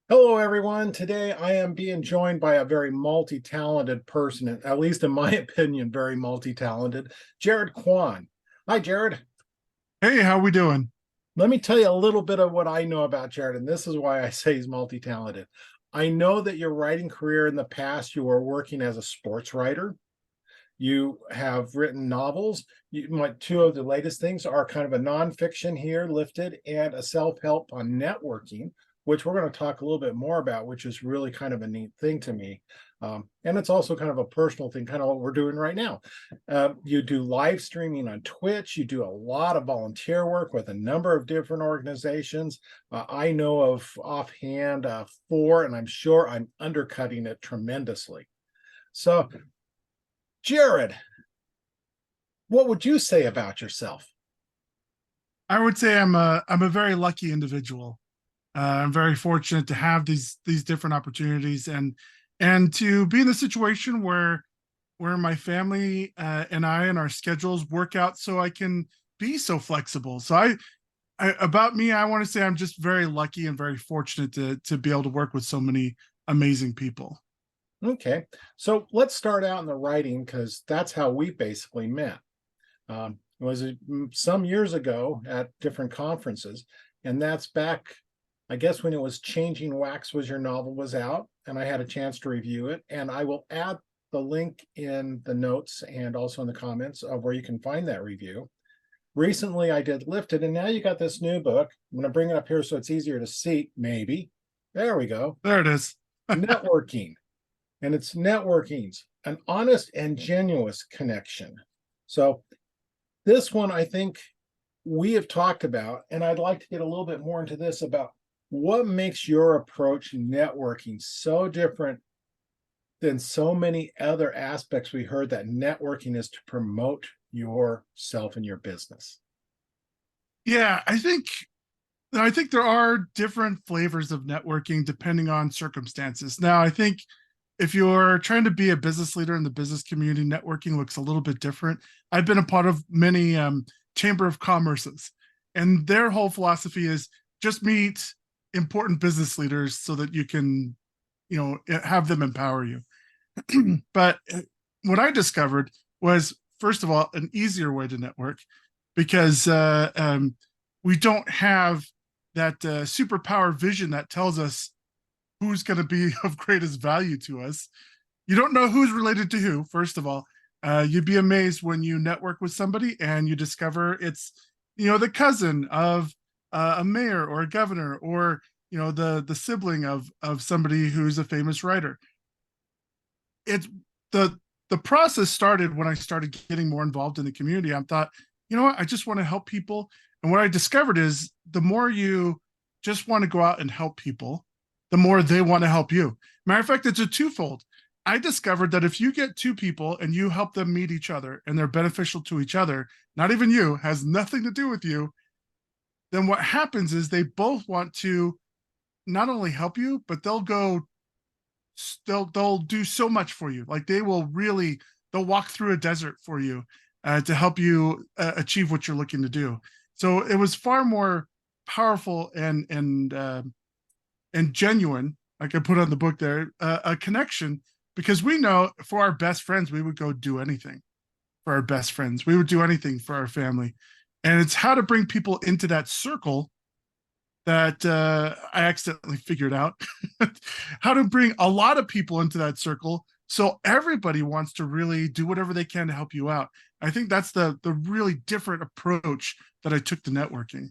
Hello, everyone. Today I am being joined by a very multi-talented person, at least in my opinion, very multi-talented, Jared Quan. Hi, Jared. Hey, how we doing? Let me tell you a little bit of what I know about Jared, and this is why I say he's multi-talented. I know that your writing career in the past, you were working as a sports writer. You have written novels. Two of the latest things are kind of a nonfiction here, Lifted, and a self-help on networking, which we're going to talk a little bit more about, which is really kind of a neat thing to me. And it's also kind of a personal thing, kind of what we're doing right now. You do live streaming on Twitch. You do a lot of volunteer work with a number of different organizations. I know of offhand four, and I'm sure I'm undercutting it tremendously. So, Jared, what would you say about yourself? I would say I'm a very lucky individual. I'm very fortunate to have these different opportunities and to be in the situation where my family and I and our schedules work out so I can be so flexible. So I about me, I want to say I'm just very lucky and very fortunate to be able to work with so many amazing people. Okay, so let's start out in the writing because that's how we basically met. It was some years ago at different conferences, and that's back, I guess, when it was Changing Wax was your novel was out, and I had a chance to review it. And I will add the link in the notes and also in the comments of where you can find that review. Recently, I did Lifted, and now you got this new book. I'm going to bring it up here so it's easier to see, maybe. There we go. There it is. Networking. And it's networking's an honest and genuine connection. So this one, I think we have talked about, and I'd like to get a little bit more into this about what makes your approach networking so different than so many other aspects we heard that networking is to promote yourself and your business. Yeah, I think there are different flavors of networking depending on circumstances. Now, I think if you're trying to be a business leader in the business community, networking looks a little bit different. I've been a part of many chamber of commerces, and their whole philosophy is just meet important business leaders so that you can, have them empower you. But what I discovered was, first of all, an easier way to network because we don't have that superpower vision that tells us who's going to be of greatest value to us. You don't know who's related to who, first of all. You'd be amazed when you network with somebody and you discover it's, the cousin of a mayor or a governor or, the sibling of somebody who's a famous writer. It's the the process started when I started getting more involved in the community. I thought, you know what, I just want to help people. And what I discovered is the more you just want to go out and help people, the more they want to help you. Matter of fact, it's a twofold. I discovered that if you get two people and you help them meet each other and they're beneficial to each other, not even you, has nothing to do with you, then what happens is they both want to not only help you, but they'll do so much for you. Like they'll walk through a desert for you to help you achieve what you're looking to do. So it was far more powerful and genuine. Like I put on the book there, a connection, because we know for our best friends we would go do anything for our best friends. We would do anything for our family, and it's how to bring people into that circle that I accidentally figured out how to bring a lot of people into that circle so everybody wants to really do whatever they can to help you out. I think that's the really different approach that I took to networking.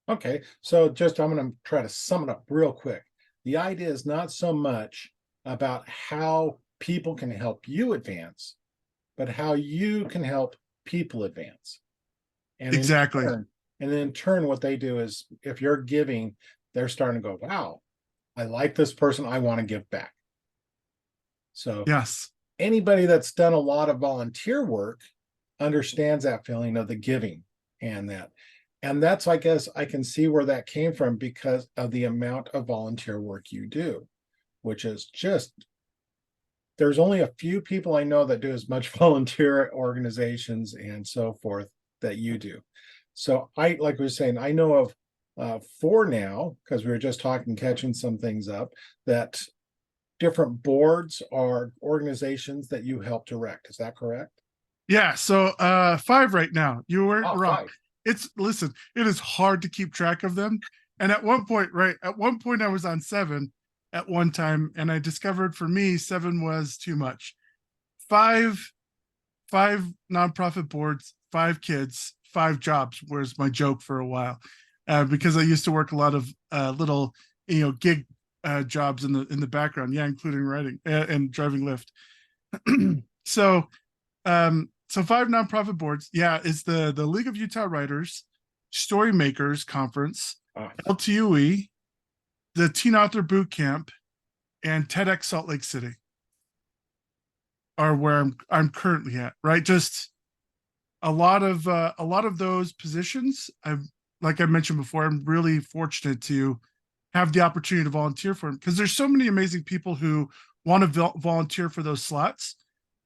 Okay, so just I'm going to try to sum it up real quick. The idea is not so much about how people can help you advance, but how you can help people advance. And in Exactly. turn, and in turn, what they do is if you're giving, they're starting to go, wow, I like this person. I want to give back. So Yes. anybody that's done a lot of volunteer work understands that feeling of the giving and that. And that's, I guess, I can see where that came from because of the amount of volunteer work you do, which is just, there's only a few people I know that do as much volunteer organizations and so forth that you do. So like we were saying, I know of for now, because we were just talking, catching some things up, that different boards are organizations that you help direct. Is that correct? Yeah, so 5 right now. You weren't Oh, wrong. five. It's listen, it is hard to keep track of them. And at one point, right, at one point I was on 7 at one time, and I discovered for me 7 was too much. Five, 5 nonprofit boards, 5 kids, 5 jobs was my joke for a while. Because I used to work a lot of little, gig jobs in the background, yeah, including writing and driving Lyft. So so 5 nonprofit boards. Yeah, it's the League of Utah Writers, Story Makers Conference, Ah, LTUE, the Teen Author Boot Camp, and TEDx Salt Lake City are where I'm currently at. Right, just a lot of those positions. I've like I mentioned before, I'm really fortunate to have the opportunity to volunteer for them because there's so many amazing people who want to volunteer for those slots,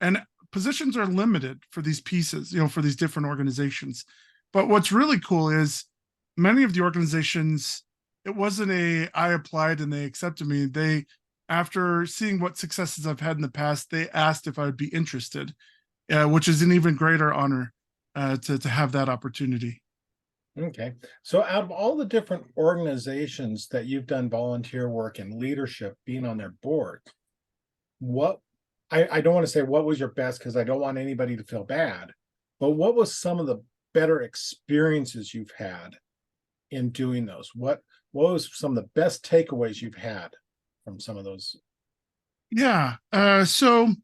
and positions are limited for these pieces, for these different organizations. But what's really cool is many of the organizations, it wasn't a I applied and they accepted me. They, after seeing what successes I've had in the past, they asked if I would be interested, which is an even greater honor to have that opportunity. okay. So out of all the different organizations that you've done volunteer work and leadership, being on their board, what I don't want to say what was your best because I don't want anybody to feel bad, but what was some of the better experiences you've had in doing those? What was some of the best takeaways you've had from some of those? Yeah. So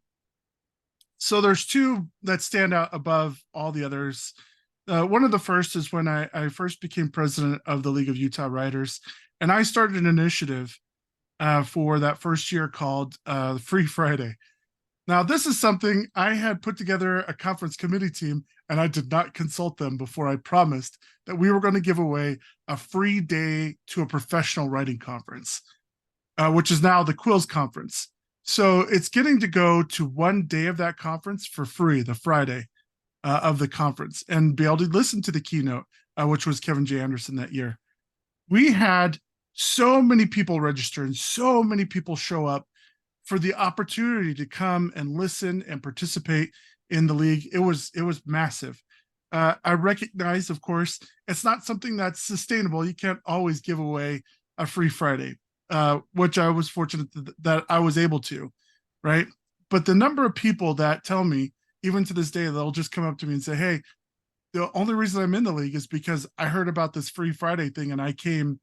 there's 2 that stand out above all the others. One of the first is when I first became president of the League of Utah Writers, and I started an initiative for that first year called Free Friday. Now, this is something I had put together a conference committee team, and I did not consult them before I promised that we were going to give away a free day to a professional writing conference, which is now the Quills Conference. So it's getting to go to one day of that conference for free, the Friday of the conference, and be able to listen to the keynote, which was Kevin J. Anderson that year. We had so many people register and so many people show up for the opportunity to come and listen and participate in the league. It was massive. I recognize, of course, it's not something that's sustainable. You can't always give away a free Friday, which I was fortunate that I was able to, right? But the number of people that tell me, even to this day, they'll just come up to me and say, "Hey, the only reason I'm in the league is because I heard about this free Friday thing and I came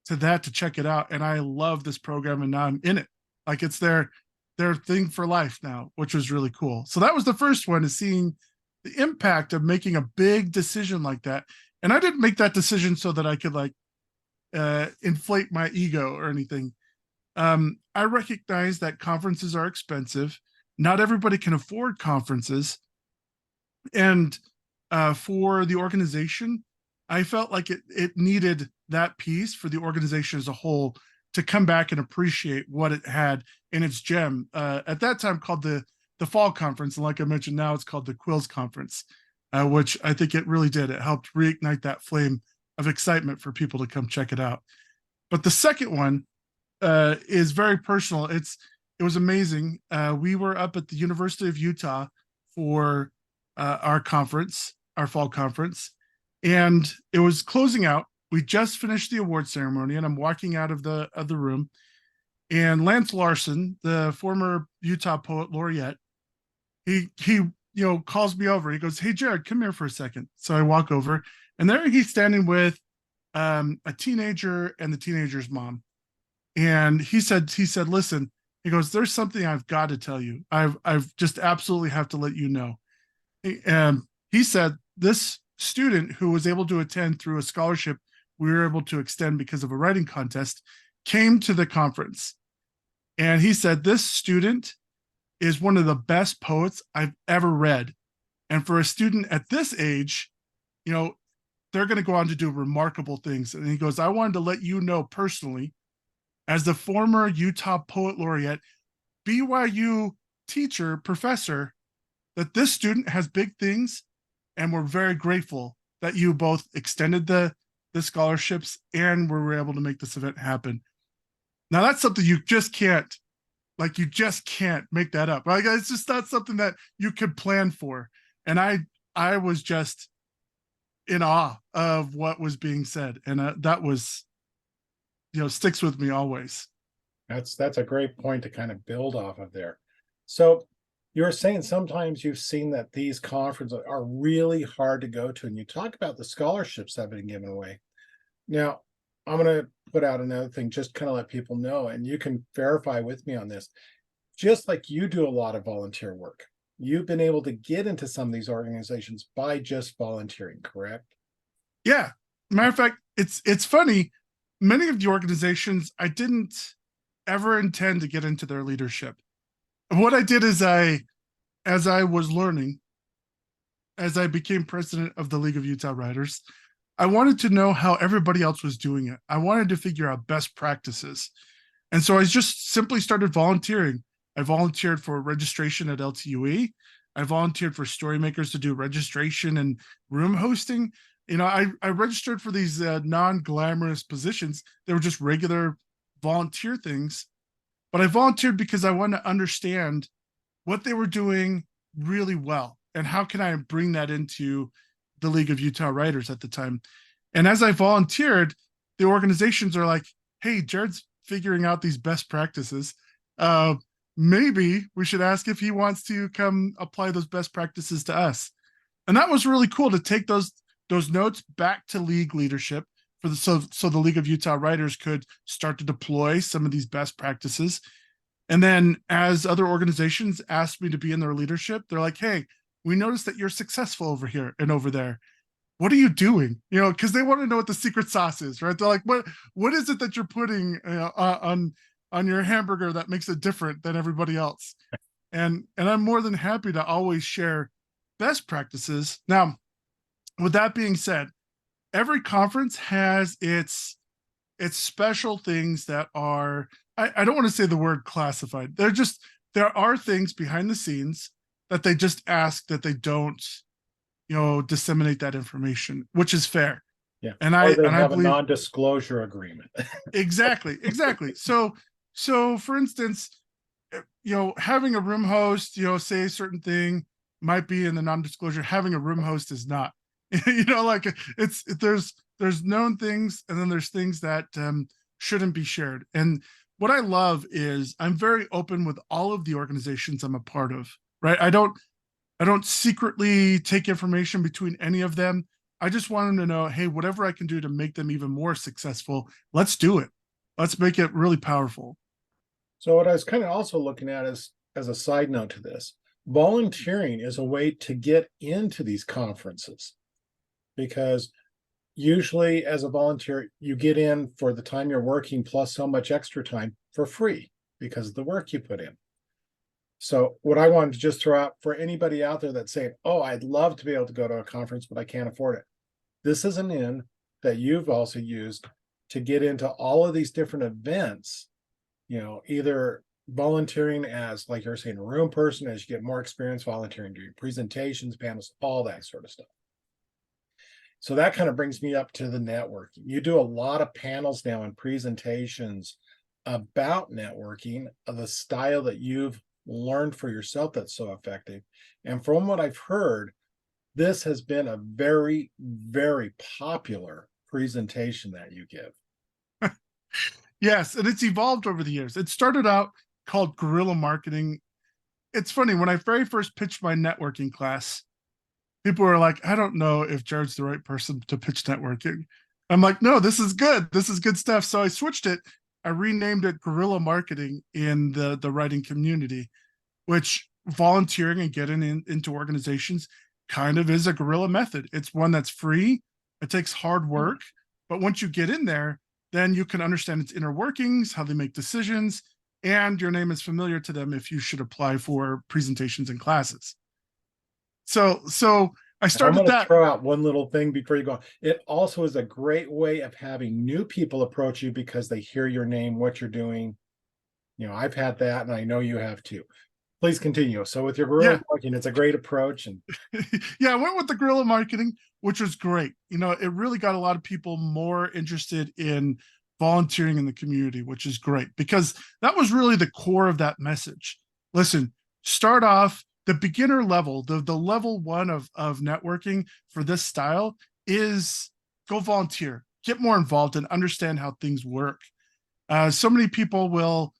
to that to check it out, and I love this program and now I'm in it." Like it's their thing for life now, which was really cool. So that was the first one, is seeing the impact of making a big decision like that. And I didn't make that decision so that I could like inflate my ego or anything. I recognize that conferences are expensive. Not everybody can afford conferences, and for the organization, I felt like it needed that piece for the organization as a whole to come back and appreciate what it had in its gem. At that time, called the Fall Conference, and like I mentioned, now it's called the Quills Conference, which I think it really did. It helped reignite that flame of excitement for people to come check it out. But the second one is very personal. It was amazing. We were up at the University of Utah for our conference, our fall conference, and it was closing out. We just finished the award ceremony, and I'm walking out of the room, and Lance Larson, the former Utah poet laureate, he calls me over. He goes, "Hey Jared, come here for a second." So I walk over, and there he's standing with a teenager and the teenager's mom. And he said, "Listen," he goes, "there's something I've got to tell you. I've just absolutely have to let you know." He said this student who was able to attend through a scholarship we were able to extend because of a writing contest came to the conference. And he said, "This student is one of the best poets I've ever read. And for a student at this age, you know, they're going to go on to do remarkable things." And he goes, "I wanted to let you know personally, as the former Utah poet laureate, BYU teacher, professor, that this student has big things, and we're very grateful that you both extended the scholarships, and we were able to make this event happen. Now that's something you just can't, like, you just can't make that up. Like, it's just not something that you could plan for. And I was just in awe of what was being said, and that was, sticks with me always. That's a great point to kind of build off of there. So you were saying sometimes you've seen that these conferences are really hard to go to, and you talk about the scholarships that have been given away. Now, I'm going to put out another thing, just kind of let people know, and you can verify with me on this. Just like you do a lot of volunteer work, you've been able to get into some of these organizations by just volunteering, correct? Yeah. Matter of fact, it's funny. Many of the organizations I didn't ever intend to get into their leadership. What I did is as I was learning, as I became president of the League of Utah Writers, I wanted to know how everybody else was doing it. I wanted to figure out best practices. And so I just simply started volunteering. I volunteered for registration at LTUE. I volunteered for Storymakers to do registration and room hosting. I registered for these non-glamorous positions. They were just regular volunteer things. But I volunteered because I wanted to understand what they were doing really well and how can I bring that into the League of Utah Writers at the time. And as I volunteered, the organizations are like, hey, Jared's figuring out these best practices. Maybe we should ask if he wants to come apply those best practices to us. And that was really cool to take those notes back to league leadership so the League of Utah Writers could start to deploy some of these best practices. And then as other organizations asked me to be in their leadership, they're like, hey, we noticed that you're successful over here and over there. What are you doing? Because they want to know what the secret sauce is, right? They're like, what is it that you're putting on your hamburger that makes it different than everybody else? And I'm more than happy to always share best practices. Now, with that being said, every conference has its special things that are, I don't want to say the word classified. There are things behind the scenes that they just ask that they don't, disseminate that information, which is fair. Yeah. And Or they I have a believe non-disclosure agreement. exactly. So for instance, having a room host, say a certain thing might be in the non-disclosure. Having a room host is not. Like there's known things, and then there's things that shouldn't be shared. And what I love is I'm very open with all of the organizations I'm a part of, right? I don't secretly take information between any of them. I just want them to know, hey, whatever I can do to make them even more successful, let's do it. Let's make it really powerful. So what I was kind of also looking at is, as a side note to this, volunteering is a way to get into these conferences, because usually as a volunteer, you get in for the time you're working plus so much extra time for free because of the work you put in. So what I wanted to just throw out for anybody out there that's saying, oh, I'd love to be able to go to a conference, but I can't afford it. This is an in that you've also used to get into all of these different events, either volunteering as, like you're saying, a room person, as you get more experience volunteering, doing presentations, panels, all that sort of stuff. So that kind of brings me up to the networking. You do a lot of panels now and presentations about networking, of the style that you've learned for yourself that's so effective. And from what I've heard, this has been a very, very popular presentation that you give. Yes, and it's evolved over the years. It started out called guerrilla marketing. It's funny, when I very first pitched my networking class, people were like, I don't know if Jared's the right person to pitch networking. I'm like, no, this is good. This is good stuff. So I switched it. I renamed it guerrilla marketing in the writing community, which volunteering and getting into organizations kind of is a guerrilla method. It's one that's free. It takes hard work, but once you get in there, then you can understand its inner workings, how they make decisions, and your name is familiar to them if you should apply for presentations and classes. So I started I'm going to that. throw out one little thing before you go. It also is a great way of having new people approach you because they hear your name, what you're doing. I've had that, and I know you have too. Please continue. So with your guerrilla Yeah. marketing, it's a great approach. And Yeah, I went with the guerrilla marketing, which was great. It really got a lot of people more interested in volunteering in the community, which is great because that was really the core of that message. Listen, start off the beginner level, the level one of networking for this style is go volunteer, get more involved and understand how things work. So many people will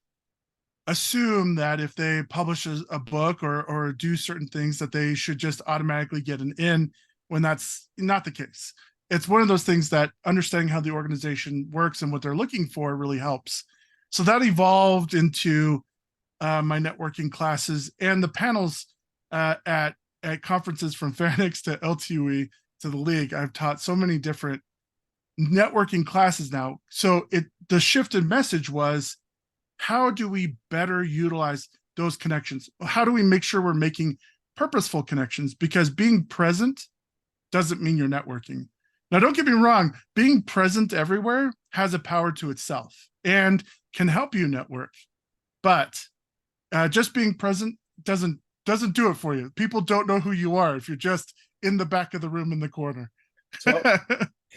assume that if they publish a book or do certain things that they should just automatically get an in when that's not the case. It's one of those things that understanding how the organization works and what they're looking for really helps. So that evolved into my networking classes and the panels at conferences from FanX to LTUE to the league. I've taught so many different networking classes now. So the shift in message was, how do we better utilize those connections? How do we make sure we're making purposeful connections? Because being present doesn't mean you're networking. Now, don't get me wrong, being present everywhere has a power to itself and can help you network. But just being present doesn't do it for you. People don't know who you are if you're just in the back of the room in the corner. so,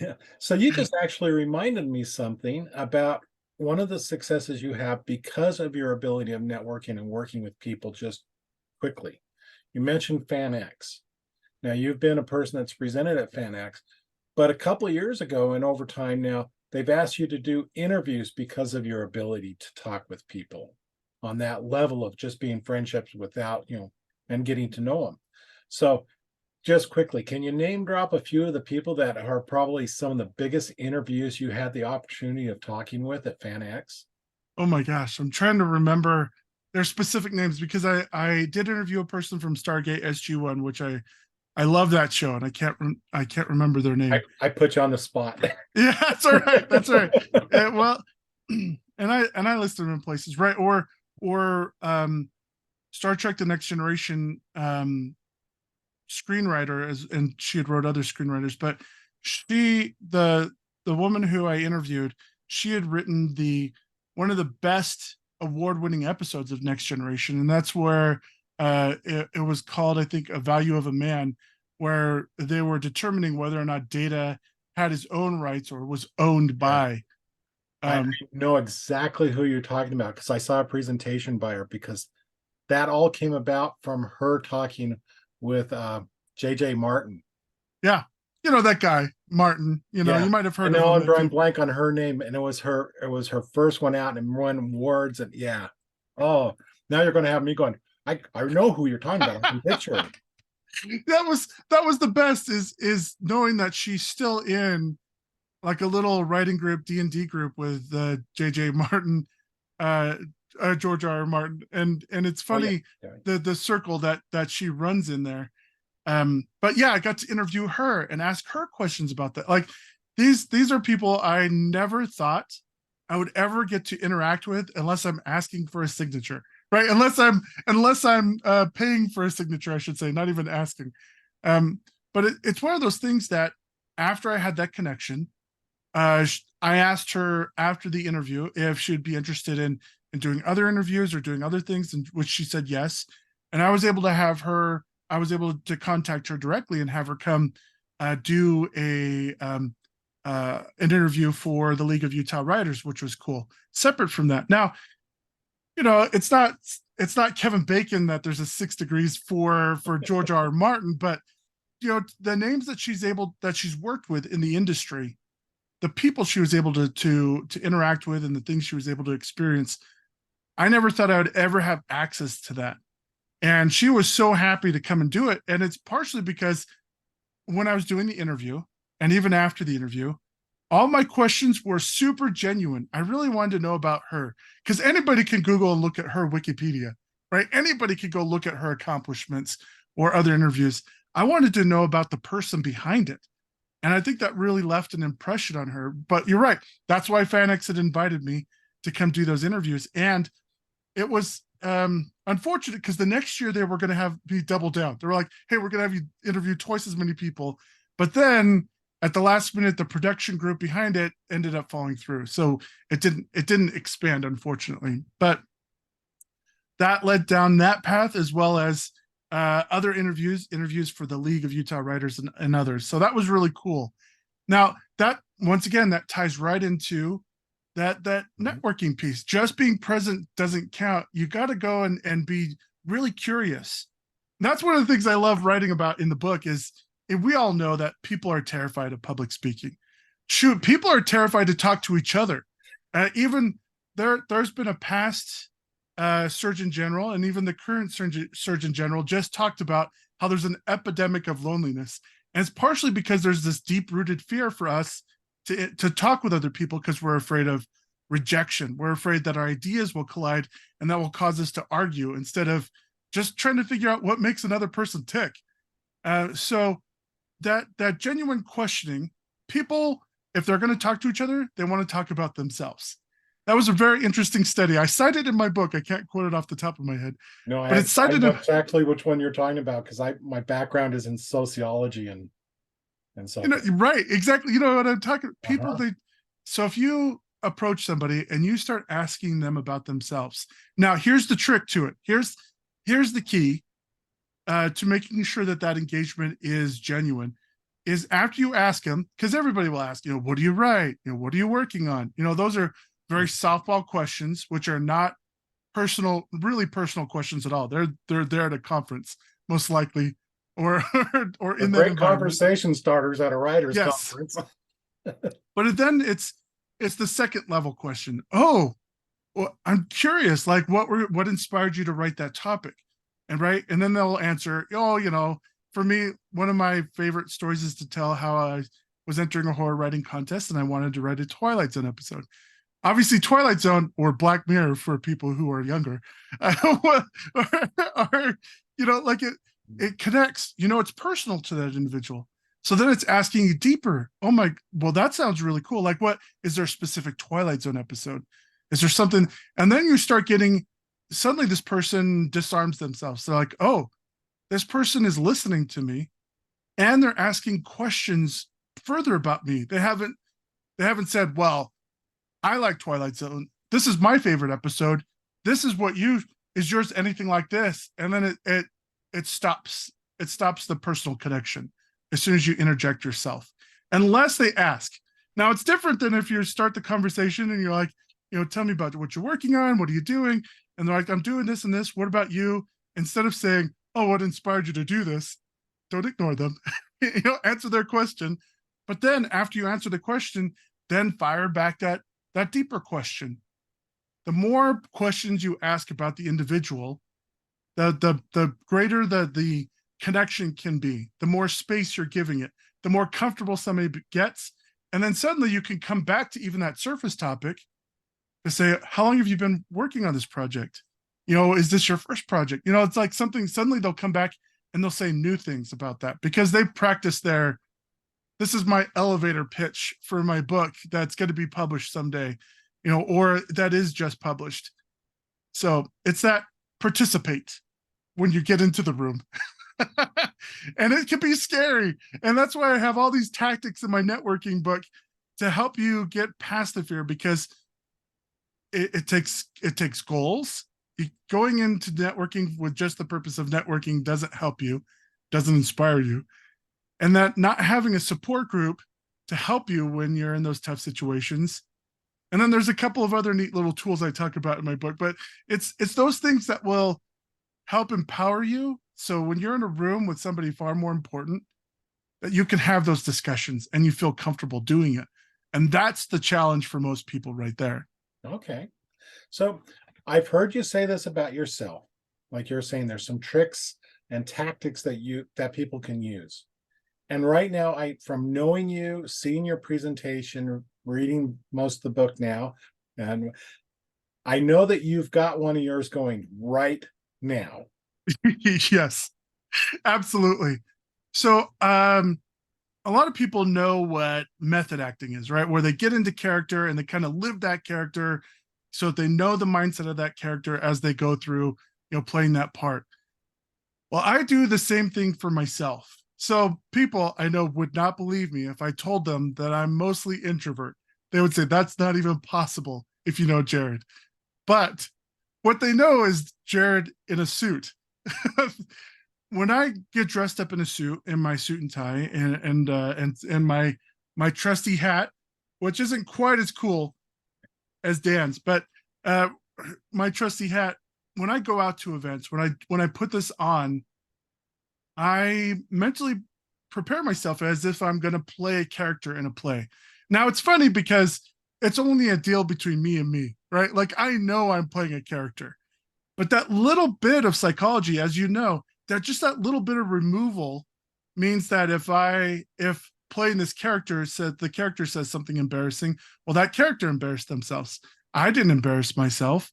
yeah. So you just actually reminded me something about one of the successes you have because of your ability of networking and working with people just quickly. You mentioned FanX. Now, you've been a person that's presented at FanX, but a couple of years ago and over time now, they've asked you to do interviews because of your ability to talk with people on that level of just being friendships without, and getting to know them. So just quickly, can you name drop a few of the people that are probably some of the biggest interviews you had the opportunity of talking with at FanX? Oh my gosh, I'm trying to remember their specific names because I did interview a person from Stargate SG-1, which I love that show, and I can't remember their name. I put you on the spot. Yeah, that's all right. That's all right. Well, and I listed them in places, right? Or Star Trek: The Next Generation screenwriter, and she had wrote other screenwriters, but the woman who I interviewed, she had written the one of the best award-winning episodes of Next Generation, and that's where it was called, I think, A Value of a Man, where they were determining whether or not Data had his own rights or was owned by. I know exactly who you're talking about because I saw a presentation by her, because that all came about from her talking with JJ Martin. Yeah, that guy Martin. Yeah. You might have I heard of know him I'm drawing if blank on her name, and it was her first one out and won awards. And yeah. Oh, now you're gonna have me going, I know who you're talking about. I can picture it. that was the best is knowing that she's still in like a little writing group, D&D group with JJ Martin, George R. R. Martin, and it's Oh, yeah. funny Yeah. the circle that she runs in there. But yeah, I got to interview her and ask her questions about that. Like these are people I never thought I would ever get to interact with unless I'm asking for a signature, right? Unless I'm paying for a signature, I should say, not even asking. But it's one of those things that after I had that connection, I asked her after the interview if she'd be interested in doing other interviews or doing other things, and which she said yes. And I was able to contact her directly and have her come do an interview for the League of Utah Writers, which was cool. Separate from that, now it's not Kevin Bacon that there's a 6 degrees for George R. R. Martin, but the names that she's worked with in the industry, the people she was able to interact with, and the things she was able to experience, I never thought I would ever have access to that. And she was so happy to come and do it. And it's partially because when I was doing the interview, and even after the interview, all my questions were super genuine. I really wanted to know about her, because anybody can Google and look at her Wikipedia, right? Anybody could go look at her accomplishments or other interviews. I wanted to know about the person behind it. And I think that really left an impression on her. But you're right. That's why FanX had invited me to come do those interviews. And it was unfortunate because the next year they were going to have me double down. They were like, hey, we're going to have you interview twice as many people. But then at the last minute, the production group behind it ended up falling through. So it didn't expand, unfortunately. But that led down that path, as well as other interviews for the League of Utah Writers and others. So that was really cool. Now that, once again, that ties right into that networking piece. Just being present doesn't count. You got to go and be really curious. And that's one of the things I love writing about in the book is, and we all know that people are terrified of public speaking. Shoot, people are terrified to talk to each other. Even there's been a past Surgeon General, and even the current Surgeon General just talked about how there's an epidemic of loneliness. And it's partially because there's this deep-rooted fear for us to talk with other people, because we're afraid of rejection. We're afraid that our ideas will collide and that will cause us to argue instead of just trying to figure out what makes another person tick. So that genuine questioning, people, if they're going to talk to each other, they want to talk about themselves. That was a very interesting study. I cited in my book. I can't quote it off the top of my head. No, but it's cited I know exactly which one you're talking about, because my background is in sociology and so right, exactly. You know what I'm talking. People, so if you approach somebody and you start asking them about themselves, now here's the trick to it. Here's the key to making sure that engagement is genuine. Is after you ask them, because everybody will ask, what do you write? What are you working on? Those are very softball questions, which are not really personal questions at all. They're there at a conference, most likely, or in that great conversation starters at a writer's conference. But then it's the second level question. Oh, well, I'm curious, like what inspired you to write that topic? And then they'll answer, for me, one of my favorite stories is to tell how I was entering a horror writing contest and I wanted to write a Twilight Zone episode. Obviously, Twilight Zone, or Black Mirror for people who are younger, are, like it connects. It's personal to that individual. So then it's asking you deeper. Oh my, well, that sounds really cool. Like, what is there a specific Twilight Zone episode? Is there something? And then you start getting, suddenly this person disarms themselves. They're like, oh, this person is listening to me, and they're asking questions further about me. They haven't said, well, I like Twilight Zone. This is my favorite episode. This is what is yours anything like this? And then it stops. It stops the personal connection as soon as you interject yourself, unless they ask. Now it's different than if you start the conversation and you're like, tell me about what you're working on. What are you doing? And they're like, I'm doing this and this. What about you? Instead of saying, oh, what inspired you to do this? Don't ignore them. Answer their question. But then after you answer the question, then fire back that deeper question. The more questions you ask about the individual, the greater the connection can be, the more space you're giving it, the more comfortable somebody gets. And then suddenly you can come back to even that surface topic to say, how long have you been working on this project? Is this your first project? It's like something, suddenly they'll come back and they'll say new things about that because they practice this is my elevator pitch for my book that's going to be published someday, or that is just published. So it's that participate when you get into the room. And it can be scary. And that's why I have all these tactics in my networking book to help you get past the fear, because it takes goals. Going into networking with just the purpose of networking doesn't help you, doesn't inspire you. And that not having a support group to help you when you're in those tough situations. And then there's a couple of other neat little tools I talk about in my book, but it's those things that will help empower you. So when you're in a room with somebody far more important, that you can have those discussions and you feel comfortable doing it. And that's the challenge for most people right there. Okay. So I've heard you say this about yourself. Like you're saying, there's some tricks and tactics that people can use. And right now, from knowing you, seeing your presentation, reading most of the book now, and I know that you've got one of yours going right now. Yes, absolutely. So a lot of people know what method acting is, right? Where they get into character and they kind of live that character so that they know the mindset of that character as they go through, playing that part. Well, I do the same thing for myself. So people I know would not believe me if I told them that I'm mostly introvert. They would say that's not even possible if you know Jared. But what they know is Jared in a suit. When I get dressed up in a suit, in my suit and tie, and my trusty hat, which isn't quite as cool as Dan's, but uh, my trusty hat. When I go out to events, when I put this on, I mentally prepare myself as if I'm going to play a character in a play. Now it's funny because it's only a deal between me and me, right? Like I know I'm playing a character, but that little bit of psychology, as you know, that little bit of removal means that if playing this character said the character says something embarrassing, well, that character embarrassed themselves. I didn't embarrass myself,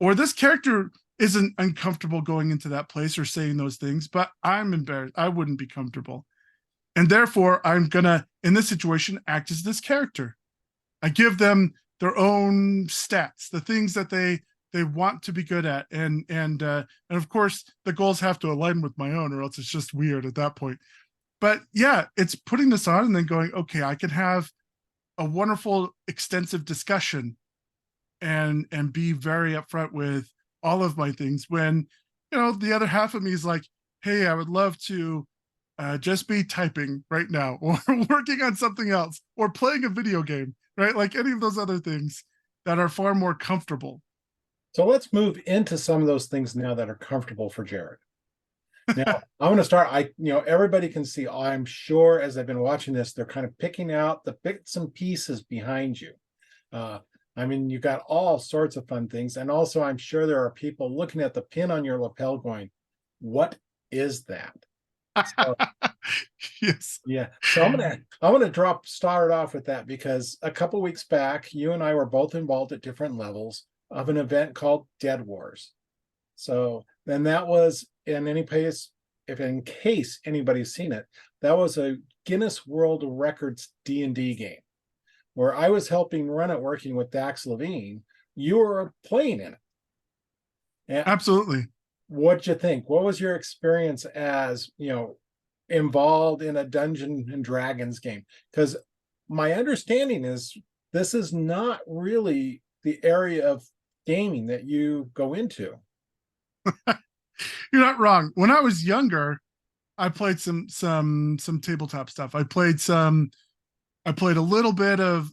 or this character isn't uncomfortable going into that place or saying those things, but I'm embarrassed. I wouldn't be comfortable. And therefore, I'm gonna, in this situation, act as this character. I give them their own stats, the things that they want to be good at, and of course the goals have to align with my own, or else it's just weird at that point. But yeah, it's putting this on and then going, okay, I can have a wonderful, extensive discussion and be very upfront with all of my things. When the other half of me is like, hey, I would love to just be typing right now, or working on something else, or playing a video game, right? Like any of those other things that are far more comfortable. So let's move into some of those things now that are comfortable for Jared. Now, I'm going to start. Everybody can see, I'm sure as I've been watching this, they're kind of picking out the bits and pieces behind you. I mean, you got all sorts of fun things. And also, I'm sure there are people looking at the pin on your lapel going, what is that? So, Yes. yeah. So I'm gonna start off with that because a couple weeks back, you and I were both involved at different levels of an event called Dead Wars. So then that was if in case anybody's seen it, that was a Guinness World Records D&D game where I was helping run it, working with Dax Levine. You were playing in it. And Absolutely. what'd you think? What was your experience as, involved in a Dungeon and Dragons game? Because my understanding is this is not really the area of gaming that you go into. You're not wrong. When I was younger, I played some tabletop stuff. I played a little bit of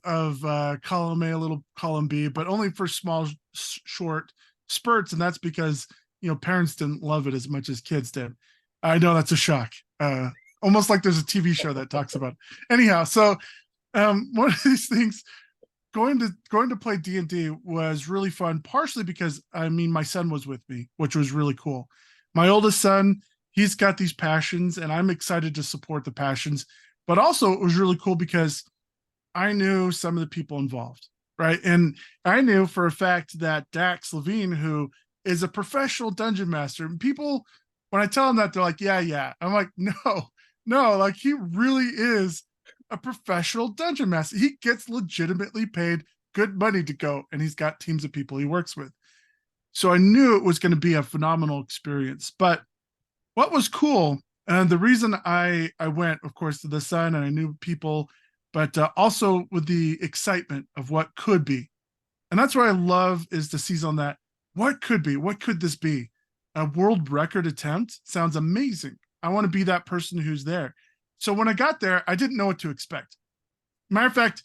column A, a little column B, but only for small short spurts, and that's because parents didn't love it as much as kids did. I know that's a shock. Almost like there's a TV show that talks about it. Anyhow, so one of these things, going to play D&D was really fun, partially because my son was with me, which was really cool. My oldest son, he's got these passions and I'm excited to support the passions, but also it was really cool because I knew some of the people involved, right? And I knew for a fact that Dax Levine, who is a professional dungeon master, and people, when I tell them that, they're like, yeah. I'm like, no, like he really is a professional dungeon master. He gets legitimately paid good money to go, and he's got teams of people he works with. So I knew it was going to be a phenomenal experience. But what was cool, and the reason I went, of course, to the sun, and I knew people, but also with the excitement of what could be. And that's what I love, is to seize on that. What could be? What could this be? A world record attempt sounds amazing. I want to be that person who's there. So when I got there, I didn't know what to expect. Matter of fact,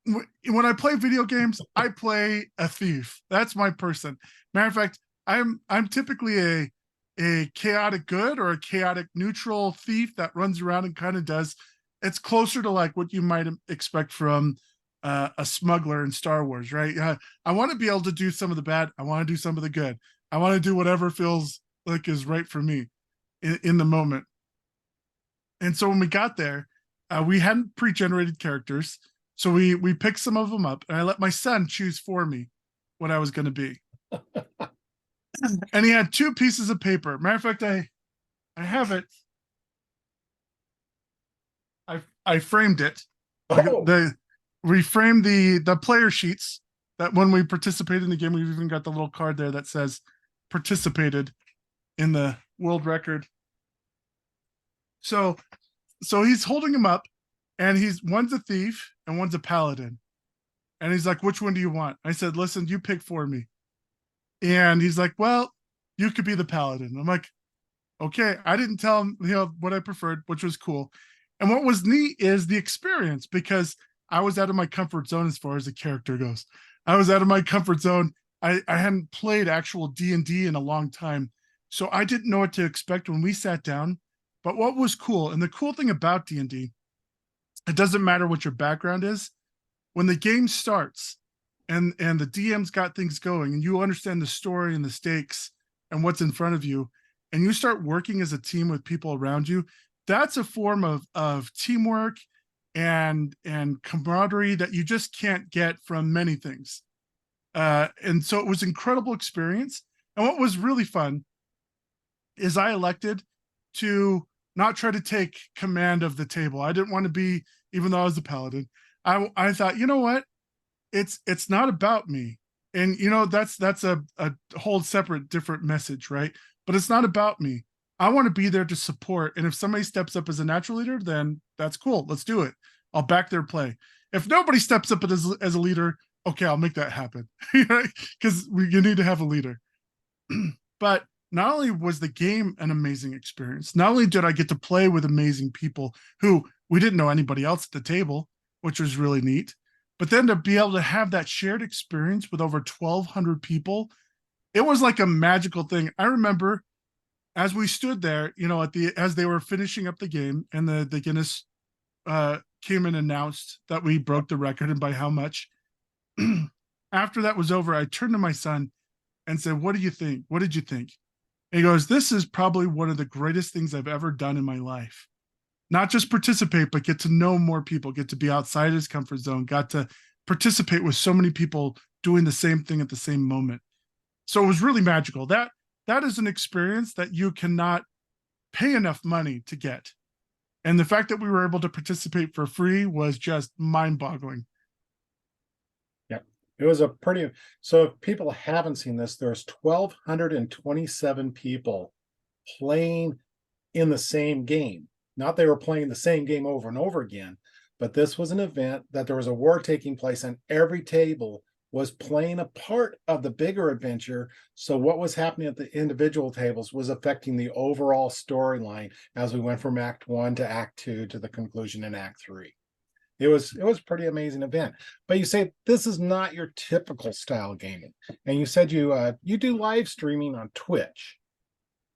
when I play video games, I play a thief. That's my person. Matter of fact, I'm typically a chaotic good or a chaotic neutral thief that runs around and kind of does. It's closer to like what you might expect from a smuggler in Star Wars, right? I want to be able to do some of the bad. I want to do some of the good. I want to do whatever feels like is right for me in the moment. And so when we got there, we hadn't pre-generated characters. So we picked some of them up, and I let my son choose for me what I was going to be. And he had 2 pieces of paper. Matter of fact, I have it. I framed it. Oh. We framed the player sheets that when we participate in the game, we've even got the little card there that says participated in the world record. So he's holding him up, and one's a thief and one's a paladin. And he's like, which one do you want? I said, listen, you pick for me. And he's like, well, you could be the paladin. I'm like, okay. I didn't tell him, what I preferred, which was cool. And what was neat is the experience, because I was out of my comfort zone as far as the character goes. I was out of my comfort zone. I hadn't played actual D&D in a long time. So I didn't know what to expect when we sat down. But what was cool, and the cool thing about D&D, it doesn't matter what your background is. When the game starts and the DM's got things going and you understand the story and the stakes and what's in front of you, and you start working as a team with people around you, that's a form of teamwork and camaraderie that you just can't get from many things. And so it was an incredible experience. And what was really fun is I elected to not try to take command of the table. I didn't want to be, even though I was the paladin, I thought, you know what? It's not about me. And that's a whole separate different message, right? But it's not about me. I want to be there to support. And if somebody steps up as a natural leader, then that's cool. Let's do it. I'll back their play. If nobody steps up as a leader, okay, I'll make that happen. Because you need to have a leader. But not only was the game an amazing experience, not only did I get to play with amazing people who we didn't know anybody else at the table, which was really neat, but then to be able to have that shared experience with over 1,200 people, it was like a magical thing. I remember as we stood there, as they were finishing up the game, and the Guinness came and announced that we broke the record and by how much. After that was over, I turned to my son and said, "What do you think? What did you think?" And he goes, "This is probably one of the greatest things I've ever done in my life. Not just participate, but get to know more people, get to be outside his comfort zone, got to participate with so many people doing the same thing at the same moment." So it was really magical. That is an experience that you cannot pay enough money to get. And the fact that we were able to participate for free was just mind-boggling. Yeah, it was a pretty. So if people haven't seen this, there's 1,227 people playing in the same game. Not they were playing the same game over and over again, but this was an event that there was a war taking place, and every table was playing a part of the bigger adventure. So what was happening at the individual tables was affecting the overall storyline as we went from Act 1 to Act 2 to the conclusion in Act 3. It was pretty amazing event. But you say this is not your typical style gaming, and you said you do live streaming on Twitch.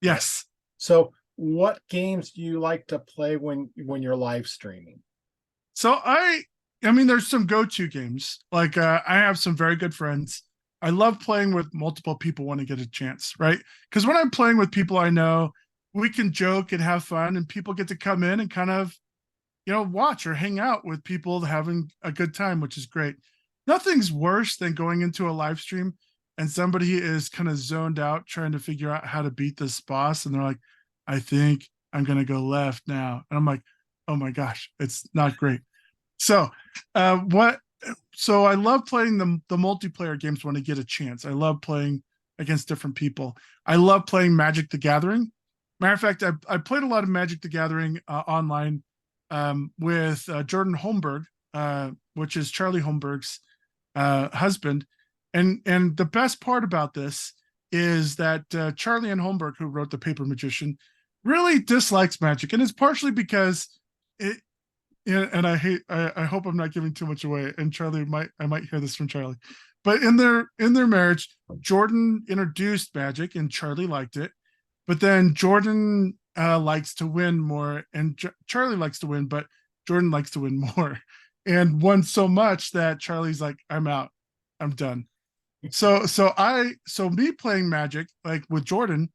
Yes. So what games do you like to play when you're live streaming? So I mean, there's some go-to games. Like I have some very good friends. I love playing with multiple people when I get a chance, right? Because when I'm playing with people I know, we can joke and have fun, and people get to come in and kind of, watch or hang out with people having a good time, which is great. Nothing's worse than going into a live stream and somebody is kind of zoned out trying to figure out how to beat this boss, and they're like, "I think I'm gonna go left now," and I'm like, "Oh my gosh, it's not great." So, what? So I love playing the multiplayer games when I get a chance. I love playing against different people. I love playing Magic the Gathering. Matter of fact, I played a lot of Magic the Gathering online with Jordan Holmberg, which is Charlie Holmberg's husband. And the best part about this is that Charlie and Holmberg, who wrote The Paper Magician, really dislikes Magic, and it's partially because it. And I hope I'm not giving too much away. And I might hear this from Charlie, but in their marriage, Jordan introduced Magic, and Charlie liked it. But then Jordan likes to win more, and Charlie likes to win, but Jordan likes to win more, and won so much that Charlie's like, "I'm out, I'm done." So me playing Magic like with Jordan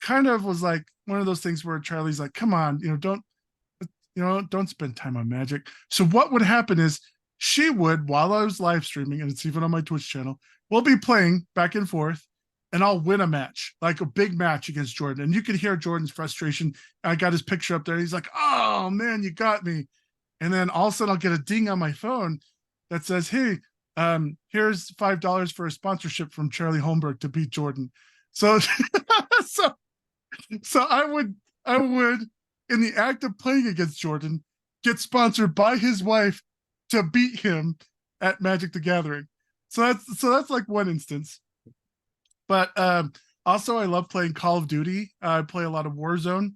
kind of was like one of those things where Charlie's like, "Come on, don't spend time on Magic." So what would happen is she would, while I was live streaming, and it's even on my Twitch channel, we'll be playing back and forth, and I'll win a match, like a big match against Jordan. And you could hear Jordan's frustration. I got his picture up there. He's like, "Oh man, you got me." And then all of a sudden I'll get a ding on my phone that says, "Hey, here's $5 for a sponsorship from Charlie Holmberg to beat Jordan." So so so I would in the act of playing against Jordan, get sponsored by his wife to beat him at Magic the Gathering. So that's like one instance. But also, I love playing Call of Duty. I play a lot of Warzone.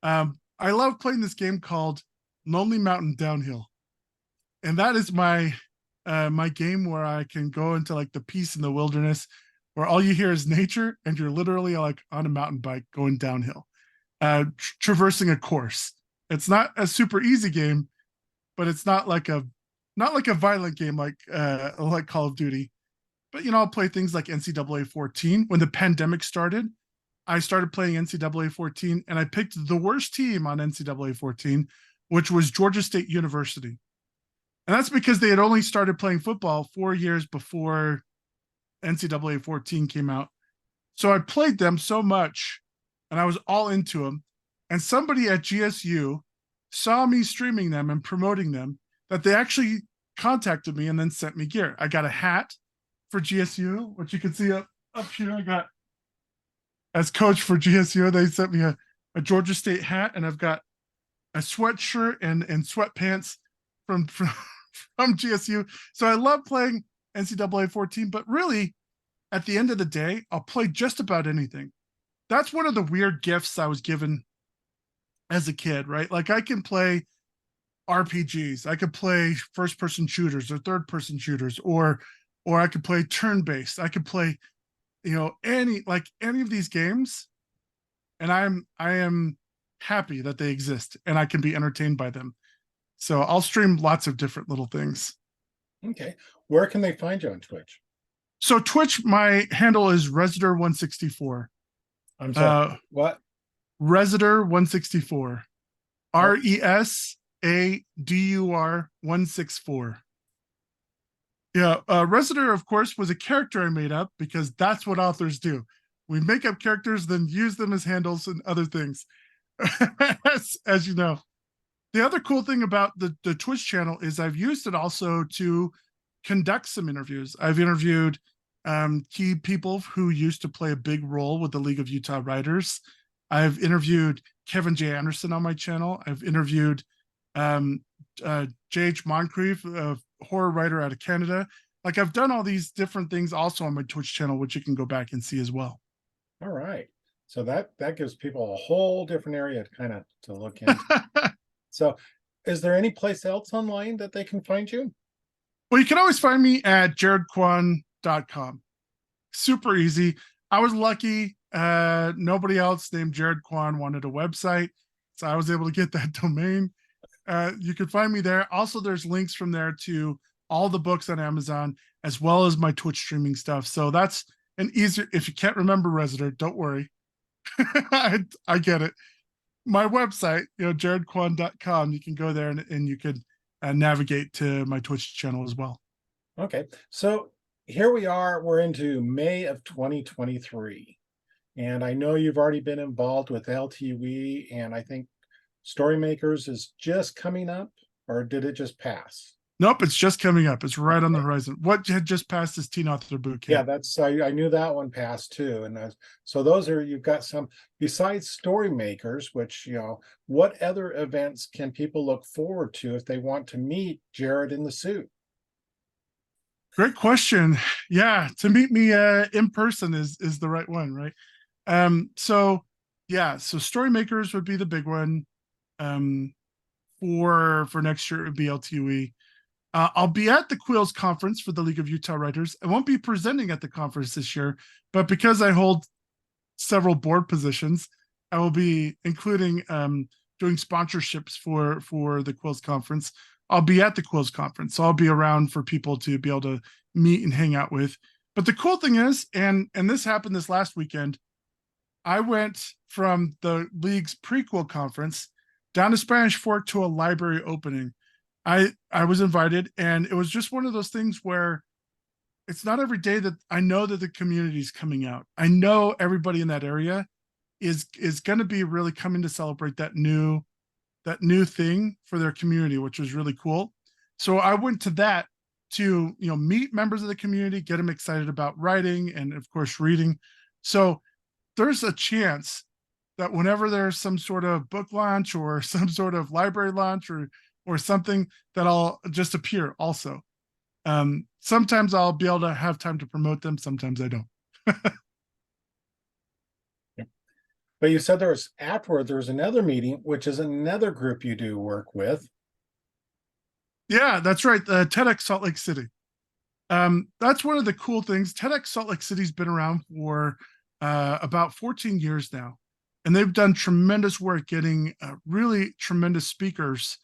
I love playing this game called Lonely Mountain Downhill, and that is my game where I can go into like the peace in the wilderness, where all you hear is nature, and you're literally like on a mountain bike going downhill, traversing a course. It's not a super easy game, but it's not like a violent game like Call of Duty. But I'll play things like NCAA 14. When the pandemic started, I started playing NCAA 14, and I picked the worst team on NCAA 14, which was Georgia State University. And that's because they had only started playing football 4 years before NCAA 14 came out. So I played them so much, and I was all into them. And somebody at GSU saw me streaming them and promoting them, that they actually contacted me and then sent me gear. I got a hat for GSU, which you can see up here. I got, as coach for GSU, they sent me a Georgia State hat, and I've got a sweatshirt and sweatpants from GSU. So I love playing NCAA 14, but really, at the end of the day, I'll play just about anything. That's one of the weird gifts I was given as a kid, right? Like, I can play RPGs, I could play first person shooters or third person shooters, or I could play turn based. I could play, any of these games, and I am happy that they exist and I can be entertained by them. So I'll stream lots of different little things. Okay. Where can they find you on Twitch? So Twitch, my handle is Resider164. I'm sorry. What? Resider164. RESADUR164. Yeah, Resider, of course, was a character I made up because that's what authors do. We make up characters, then use them as handles and other things, as you know. The other cool thing about the Twitch channel is I've used it also to conduct some interviews. I've interviewed key people who used to play a big role with the League of Utah Writers. I've interviewed Kevin J. Anderson on my channel. I've interviewed J.H. Moncrief, a horror writer out of Canada. Like, I've done all these different things also on my Twitch channel, which you can go back and see as well. All right. So that gives people a whole different area to kind of to look into. So is there any place else online that they can find you? Well, you can always find me at jaredquan.com. Super easy. I was lucky. Nobody else named Jared Quan wanted a website, so I was able to get that domain. You can find me there. Also, there's links from there to all the books on Amazon, as well as my Twitch streaming stuff. So that's an easier, if you can't remember Resider, don't worry. I get it. My website, jaredquan.com, you can go there and you can navigate to my Twitch channel as well. Okay. So here we are, we're into May of 2023. And I know you've already been involved with LTV, and I think Storymakers is just coming up, or did it just pass? Nope, it's just coming up. It's right on the horizon. What had just passed is Teen Author Bootcamp. Yeah, that's I knew that one passed too. And so those are, you've got some besides Storymakers, which, what other events can people look forward to if they want to meet Jared in the suit? Great question. Yeah, to meet me in person is the right one, right? So Storymakers would be the big one. For next year, it would be LTUE. I'll be at the Quills conference for the League of Utah Writers. I won't be presenting at the conference this year, but because I hold several board positions, I will be including doing sponsorships for the Quills conference. I'll be at the Quills conference, so I'll be around for people to be able to meet and hang out with. But the cool thing is, and this happened this last weekend, I went from the league's prequel conference down to Spanish Fork to a library opening. I was invited, and it was just one of those things where it's not every day that I know that the community's coming out. I know everybody in that area is going to be really coming to celebrate that new thing for their community, which was really cool. So I went to that to meet members of the community, get them excited about writing and of course reading. So there's a chance that whenever there's some sort of book launch or some sort of library launch or something, that I'll just appear also. Sometimes I'll be able to have time to promote them, sometimes I don't. But you said there was another meeting, which is another group you do work with. Yeah, that's right. TEDx Salt Lake City. That's one of the cool things. TEDx Salt Lake City's been around for about 14 years now, and they've done tremendous work getting really tremendous speakers,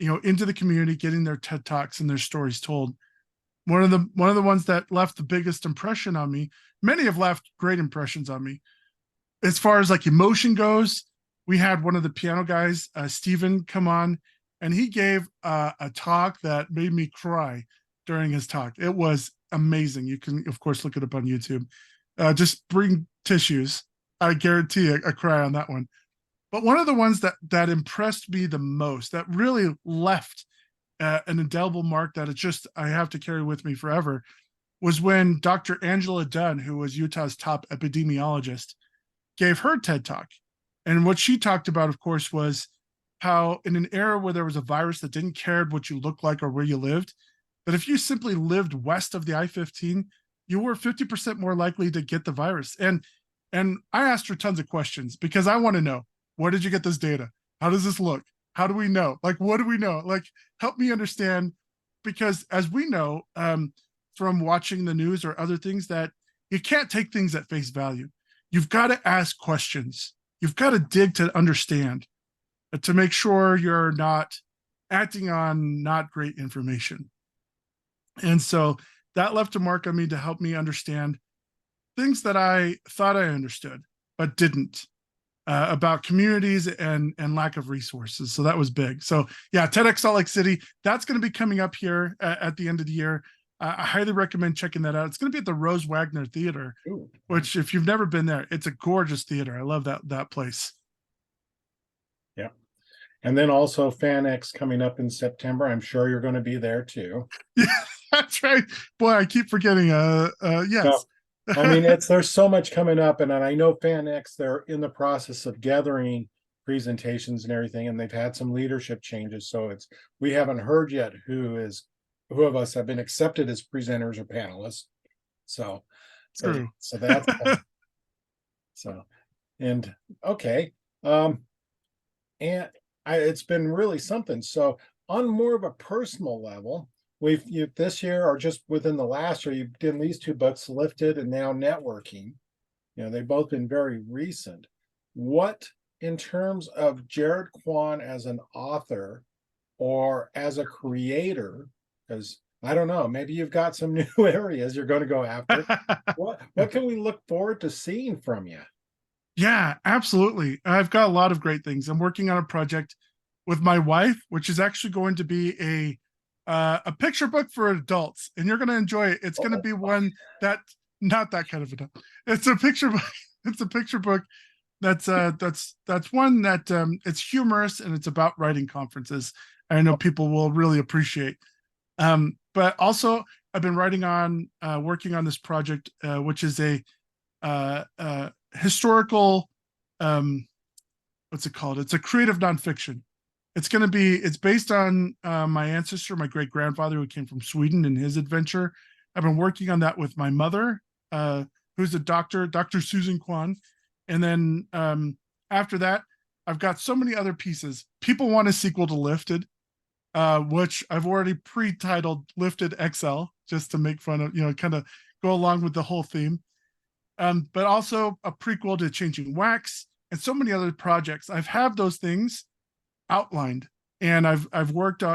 into the community, getting their TED Talks and their stories told. One of the ones that left the biggest impression on me. Many have left great impressions on me. As far as like emotion goes, we had one of the piano guys, Steven, come on, and he gave a talk that made me cry during his talk. It was amazing. You can, of course, look it up on YouTube. Just bring tissues. I guarantee a cry on that one. But one of the ones that impressed me the most, that really left an indelible mark that it's just I have to carry with me forever, was when Dr. Angela Dunn, who was Utah's top epidemiologist, gave her TED Talk. And what she talked about, of course, was how in an era where there was a virus that didn't care what you looked like or where you lived, that if you simply lived west of the I-15, you were 50% more likely to get the virus. And I asked her tons of questions because I want to know, where did you get this data? How does this look? How do we know? Like, what do we know? Like, help me understand. Because as we know from watching the news or other things, that you can't take things at face value. You've got to ask questions. You've got to dig to understand, to make sure you're not acting on not great information. And so that left a mark on me to help me understand things that I thought I understood, but didn't, about communities and lack of resources. So that was big. So yeah, TEDx Salt Lake City, that's going to be coming up here at the end of the year. I highly recommend checking that out. It's going to be at the Rose Wagner Theater, Ooh. which if you've never been there, it's a gorgeous theater. I love that place. Yeah. And then also FanX coming up in September. I'm sure you're going to be there too. Yeah, that's right. Boy, I keep forgetting. Yes. No, I mean, there's so much coming up, and I know FanX, they're in the process of gathering presentations and everything, and they've had some leadership changes. So we haven't heard yet who of us have been accepted as presenters or panelists. So True. so that's so and okay. And it's been really something. So on more of a personal level, this year or just within the last year, you did these two books, Lifted and now Networking. They've both been very recent. What, in terms of Jared Quan as an author or as a creator, because I don't know, maybe you've got some new areas you're going to go after. What can we look forward to seeing from you? Yeah, absolutely. I've got a lot of great things. I'm working on a project with my wife, which is actually going to be a picture book for adults, and you're going to enjoy it. It's going to be one that not that kind of adult. It's a picture book. It's a picture book that's one that it's humorous and it's about writing conferences. I know people will really appreciate. But also, I've been working on this project, which is a historical, what's it called? It's a creative nonfiction. It's based on my ancestor, my great grandfather, who came from Sweden, and his adventure. I've been working on that with my mother, who's a doctor, Dr. Susan Quan. And then after that, I've got so many other pieces. People want a sequel to Lifted, which I've already pre-titled Lifted XL, just to make fun of, kind of go along with the whole theme. But also a prequel to Changing Wax and so many other projects. I've had those things outlined, and I've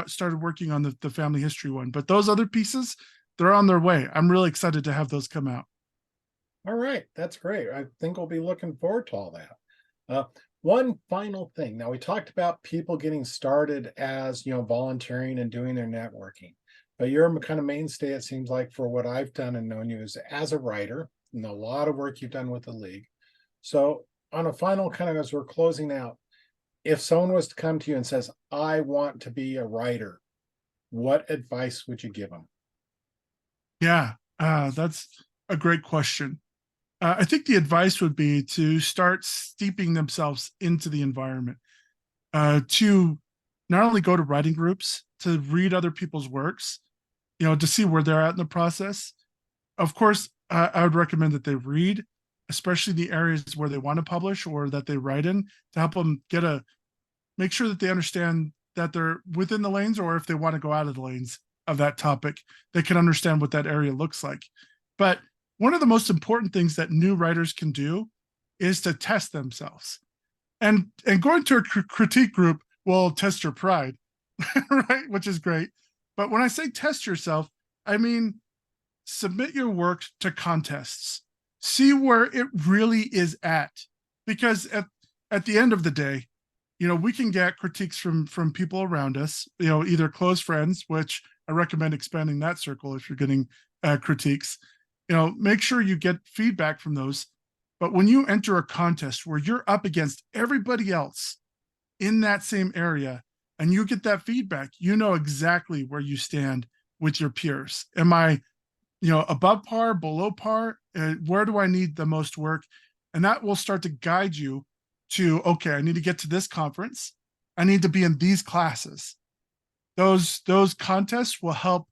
started working on the family history one. But those other pieces, they're on their way. I'm really excited to have those come out. All right, that's great. I think we'll be looking forward to all that. One final thing. Now, we talked about people getting started as, volunteering and doing their networking, but your kind of mainstay, it seems like, for what I've done and known you, is as a writer, and a lot of work you've done with the league. So on a final kind of, as we're closing out, if someone was to come to you and says, I want to be a writer, what advice would you give them? Yeah, that's a great question. I think the advice would be to start steeping themselves into the environment, to not only go to writing groups, to read other people's works, to see where they're at in the process. Of course, I would recommend that they read, especially the areas where they want to publish or that they write in, to help them make sure that they understand that they're within the lanes, or if they want to go out of the lanes of that topic, they can understand what that area looks like. But one of the most important things that new writers can do is to test themselves. And going to a critique group will test your pride, right? Which is great. But when I say test yourself, I mean submit your work to contests. See where it really is at. Because at the end of the day, we can get critiques from people around us, either close friends, which I recommend expanding that circle if you're getting critiques. Make sure you get feedback from those. But when you enter a contest where you're up against everybody else in that same area and you get that feedback, you know exactly where you stand with your peers. Am I, above par, below par? Where do I need the most work? And that will start to guide you to, okay, I need to get to this conference. I need to be in these classes. Those contests will help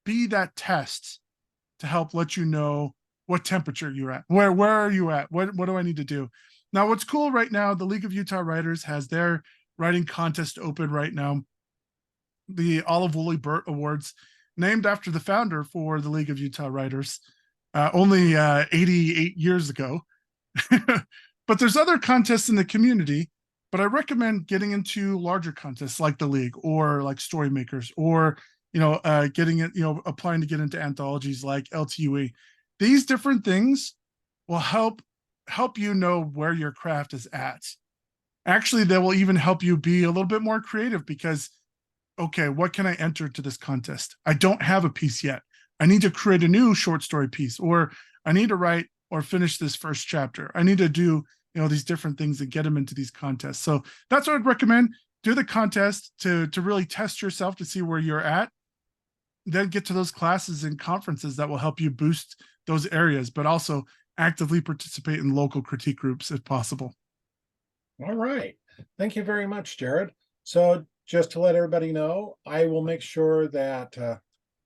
be that test to help let you know what temperature you're at. Where are you at? What do I need to do? Now, what's cool right now, the League of Utah Writers has their writing contest open right now. The Olive Woolley Burt Awards, named after the founder for the League of Utah Writers, only 88 years ago. But there's other contests in the community, but I recommend getting into larger contests like the League or like Storymakers, or getting it, applying to get into anthologies like LTUE. These different things will help you know where your craft is at. Actually, they will even help you be a little bit more creative because, okay, what can I enter to this contest? I don't have a piece yet. I need to create a new short story piece, or I need to write or finish this first chapter. I need to do, these different things and get them into these contests. So that's what I'd recommend. Do the contest to really test yourself to see where you're at. Then get to those classes and conferences that will help you boost those areas, but also actively participate in local critique groups if possible. All right. Thank you very much, Jared. So just to let everybody know, I will make sure that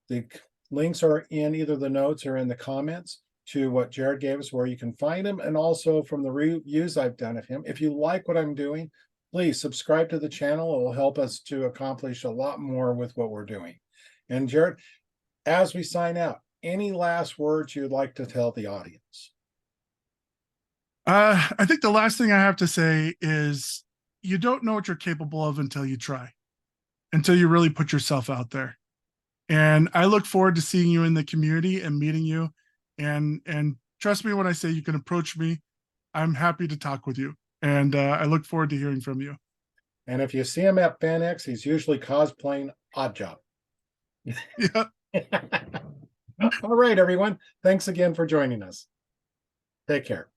the links are in either the notes or in the comments to what Jared gave us, where you can find him, and also from the reviews I've done of him. If you like what I'm doing, please subscribe to the channel. It will help us to accomplish a lot more with what we're doing. And Jared, as we sign out, any last words you'd like to tell the audience? I think the last thing I have to say is you don't know what you're capable of until you try, until you really put yourself out there. And I look forward to seeing you in the community and meeting you. And trust me when I say you can approach me. I'm happy to talk with you. And I look forward to hearing from you. And if you see him at FanX, he's usually cosplaying Oddjob. Yeah. All right, everyone. Thanks again for joining us. Take care.